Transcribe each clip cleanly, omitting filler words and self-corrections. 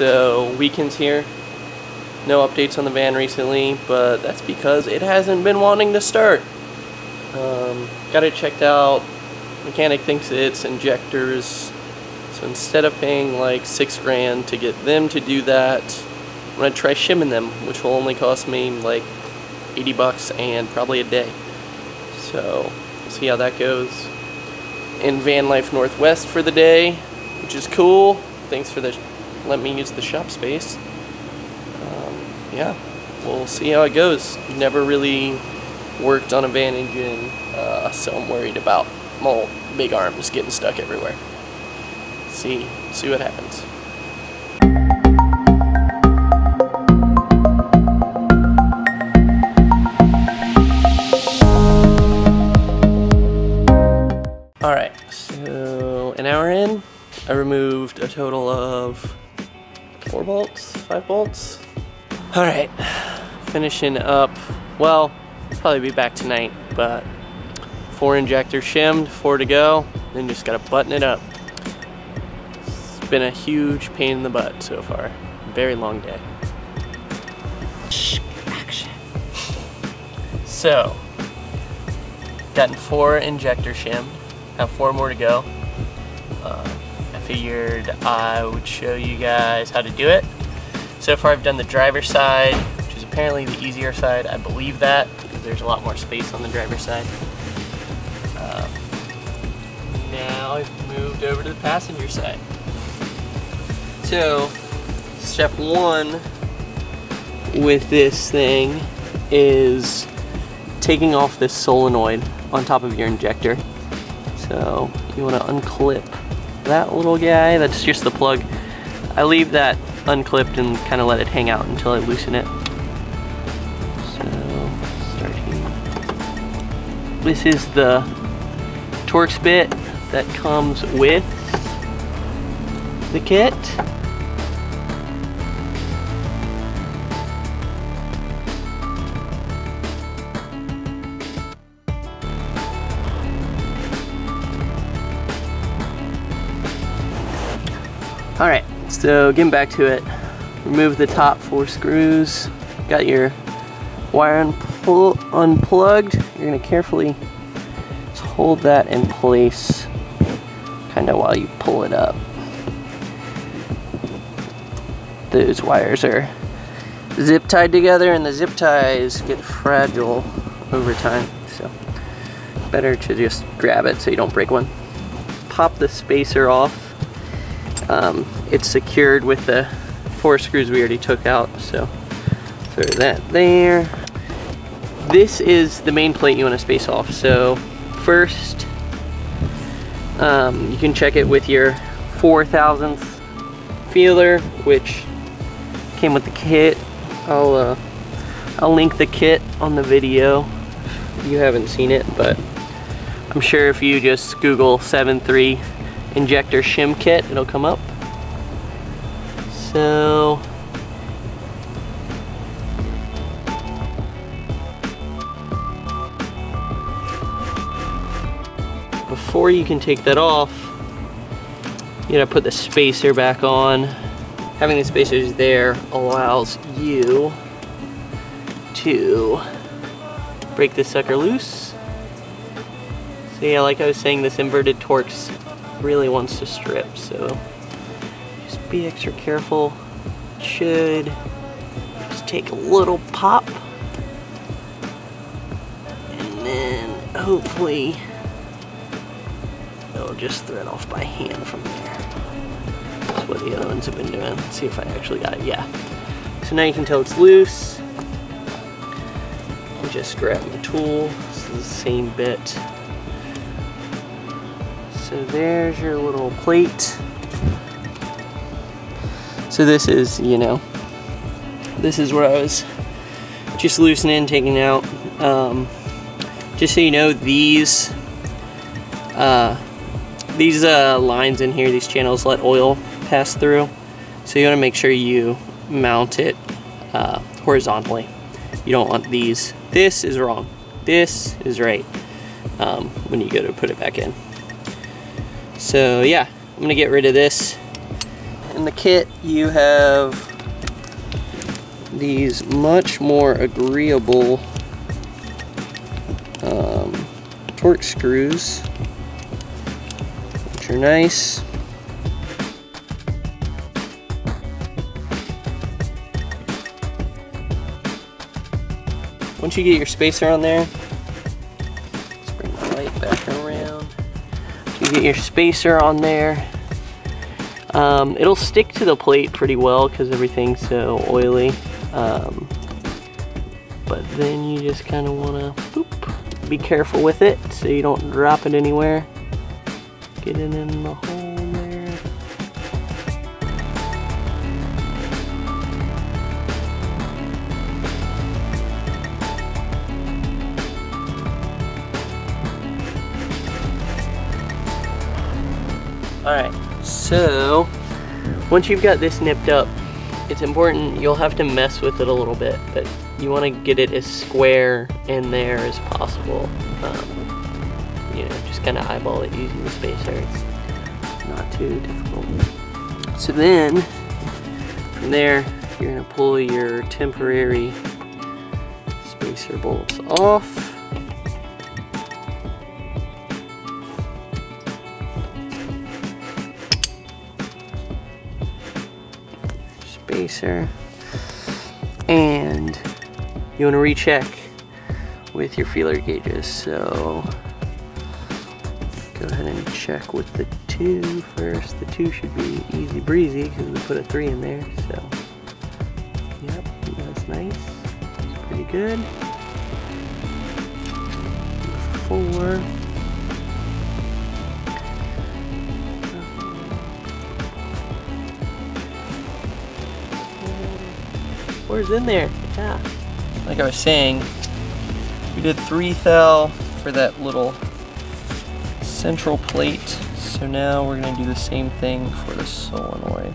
So weekends here, no updates on the van recently, but that's because it hasn't been wanting to start. Got it checked out. Mechanic thinks it's injectors, so instead of paying like $6 grand to get them to do that, I'm gonna try shimming them, which will only cost me like 80 bucks and probably a day. So we'll see how that goes. In Vanlife Northwest for the day, which is cool. Thanks for letting me use the shop space. Yeah, we'll see how it goes. Never really worked on a van engine, so I'm worried about my big arms getting stuck everywhere. See what happens. Alright, so an hour in, I removed a total of 4 bolts, 5 bolts. Alright, finishing up. Well, I'll probably be back tonight, but 4 injectors shimmed, 4 to go, then just gotta button it up. It's been a huge pain in the butt so far. Very long day. Action. So, gotten 4 injector shimmed. Have 4 more to go. I figured I would show you guys how to do it. So far I've done the driver's side, which is apparently the easier side. I believe that, because there's a lot more space on the driver's side. Now I've moved over to the passenger side. So, step 1 with this thing is taking off this solenoid on top of your injector. So you want to unclip that little guy. That's just the plug. I leave that unclipped and kind of let it hang out until I loosen it. So starting. This is the torx bit that comes with the kit. Alright, so getting back to it, remove the top 4 screws, got your wire unplugged. You're going to carefully just hold that in place kind of while you pull it up. Those wires are zip tied together, and the zip ties get fragile over time, so better to just grab it so you don't break one. Pop the spacer off. It's secured with the 4 screws we already took out, so throw that there. This is the main plate you want to space off. So first, you can check it with your 4/1000th feeler, which came with the kit. I'll link the kit on the video if you haven't seen it, but I'm sure if you just Google 7.3 injector shim kit, it'll come up. So before you can take that off, you gotta put the spacer back on. Having the spacers there allows you to break this sucker loose. So yeah, like I was saying, this inverted torx really wants to strip, so just be extra careful. It should just take a little pop, and then hopefully it'll just thread off by hand from there. That's what the other ones have been doing. Let's see if I actually got it. Yeah. So now you can tell it's loose. I'll just grab my tool. This is the same bit. So there's your little plate. So this is, you know, this is where I was just loosening, taking out. Just so you know, these lines in here, these channels let oil pass through. So you want to make sure you mount it horizontally. You don't want these. This is wrong. This is right when you go to put it back in. So yeah, I'm gonna get rid of this, and in the kit you have these much more agreeable torque screws, which are nice. Once you get your spacer on there, let's bring the light back around. You get your spacer on there. It'll stick to the plate pretty well because everything's so oily. But then you just kind of want to be careful with it so you don't drop it anywhere. Get it in the hole there. Alright, so once you've got this nipped up, it's important, you'll have to mess with it a little bit, but you want to get it as square in there as possible. You know, just kind of eyeball it using the spacer. It's not too difficult. So then, from there, you're going to pull your temporary spacer bolts off. Spacer, and you want to recheck with your feeler gauges, so go ahead and check with the 2 first. The 2 should be easy breezy because we put a 3 in there, so yep, that's nice, that's pretty good. 4. Where's in there? Yeah. Like I was saying, we did 3 thou for that little central plate. So now we're going to do the same thing for the solenoid.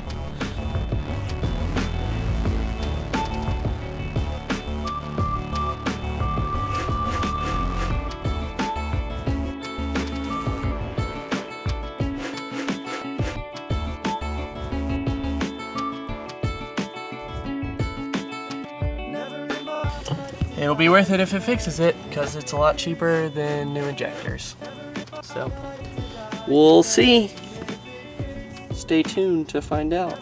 It'll be worth it if it fixes it, because it's a lot cheaper than new injectors. So, we'll see. Stay tuned to find out.